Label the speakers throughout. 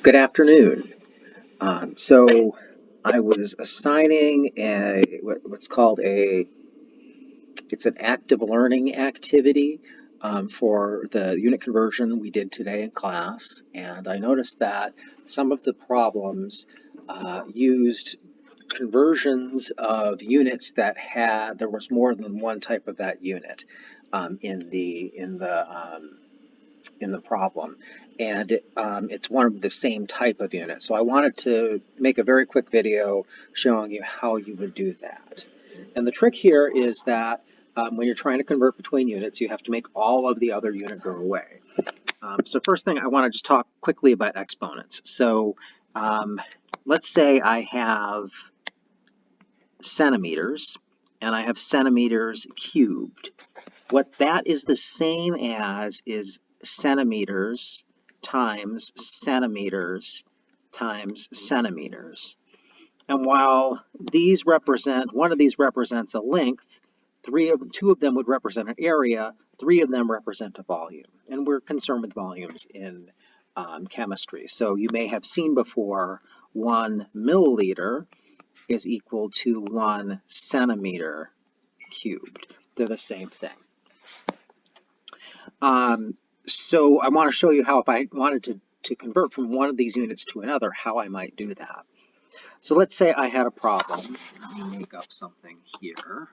Speaker 1: Good afternoon. So I was assigning what's called it's an active learning activity for the unit conversion we did today in class, and I noticed that some of the problems used conversions of units there was more than one type of that unit in the problem, and it's one of the same type of unit. So I wanted to make a very quick video showing you how you would do that. And the trick here is that when you're trying to convert between units, you have to make all of the other unit go away. So first thing, I want to just talk quickly about exponents. So let's say I have centimeters, and I have centimeters cubed. What that is the same as is centimeters times centimeters times centimeters. And while these represent, one of these represents a length, two of them would represent an area, three of them represent a volume. And we're concerned with volumes in chemistry. So you may have seen before 1 milliliter is equal to 1 centimeter cubed. They're the same thing. So I want to show you how, if I wanted to convert from one of these units to another, how I might do that. So let's say I had a problem. Let me make up something here.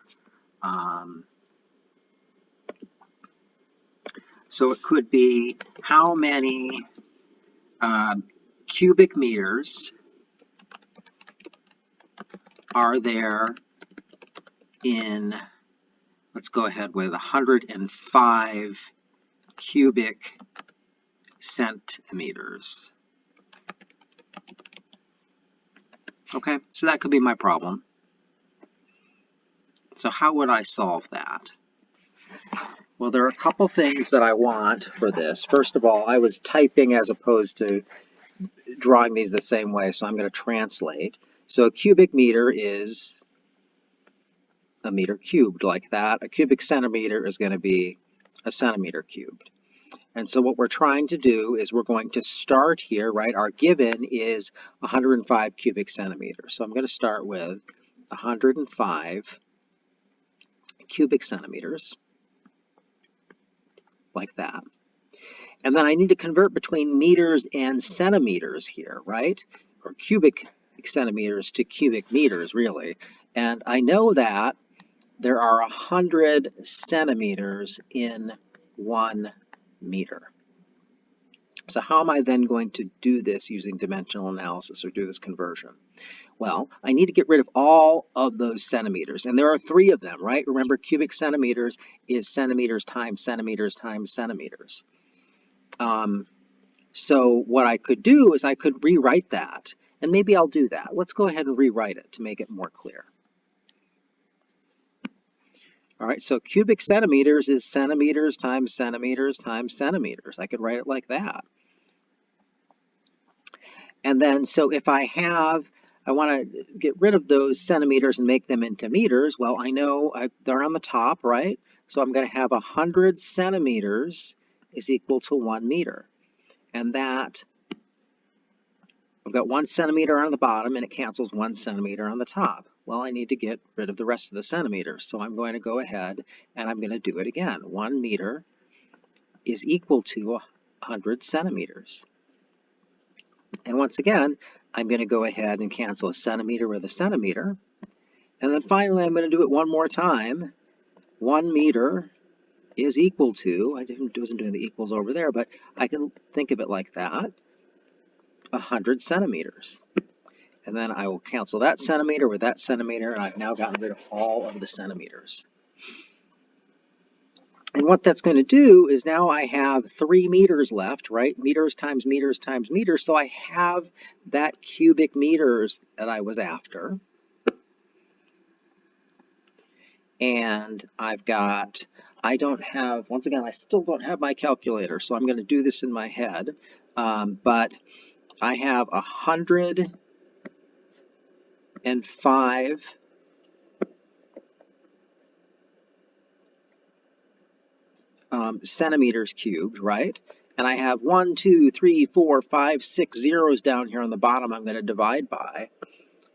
Speaker 1: So it could be how many cubic meters are there in, let's go ahead with 105 cubic centimeters. Okay, so that could be my problem. So how would I solve that? Well, there are a couple things that I want for this. First of all, I was typing as opposed to drawing these the same way, so I'm going to translate. So a cubic meter is a meter cubed, like that. A cubic centimeter is going to be a centimeter cubed. And so what we're trying to do is we're going to start here, right? Our given is 105 cubic centimeters. So I'm going to start with 105 cubic centimeters, like that. And then I need to convert between meters and centimeters here, right? Or cubic centimeters to cubic meters, really. And I know that there are 100 centimeters in 1 meter. So how am I then going to do this using dimensional analysis, or do this conversion? Well, I need to get rid of all of those centimeters, and there are 3 of them, right? Remember, cubic centimeters is centimeters times centimeters times centimeters. So what I could do is I could rewrite that, and maybe I'll do that. Let's go ahead and rewrite it to make it more clear. All right, so cubic centimeters is centimeters times centimeters times centimeters. I could write it like that. And then, so if I want to get rid of those centimeters and make them into meters, well, I know they're on the top, right? So I'm going to have 100 centimeters is equal to 1 meter. And that, I've got 1 centimeter on the bottom, and it cancels 1 centimeter on the top. Well, I need to get rid of the rest of the centimeters. So I'm going to go ahead and I'm going to do it again. 1 meter is equal to 100 centimeters. And once again, I'm going to go ahead and cancel a centimeter with a centimeter. And then finally, I'm going to do it one more time. 1 meter is equal to, I wasn't doing the equals over there, but I can think of it like that, 100 centimeters. And then I will cancel that centimeter with that centimeter, and I've now gotten rid of all of the centimeters. And what that's going to do is now I have 3 meters left, right? Meters times meters times meters. So I have that cubic meters that I was after. And I've got, once again, I still don't have my calculator, so I'm going to do this in my head. But I have 105 centimeters cubed, right? and I have 1, 2, 3, 4, 5, 6 zeros down here on the bottom I'm going to divide by.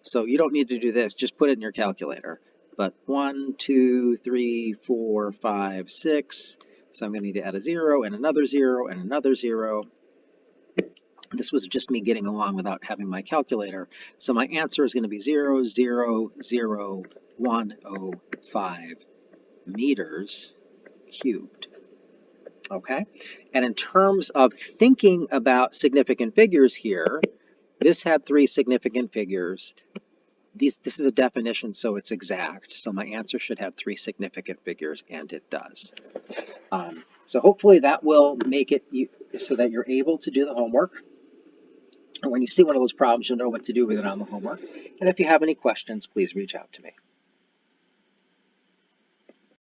Speaker 1: So you don't need to do this, just put it in your calculator. But 1, 2, 3, 4, 5, 6. So I'm going to need to add a 0 and another 0 and another 0. This was just me getting along without having my calculator. So my answer is going to be 0, 0, 0, 105 meters cubed. Okay? And in terms of thinking about significant figures here, this had 3 significant figures. This is a definition, so it's exact. So my answer should have 3 significant figures, and it does. So hopefully that will make it so that you're able to do the homework. And when you see one of those problems, you'll know what to do with it on the homework. And if you have any questions, please reach out to me.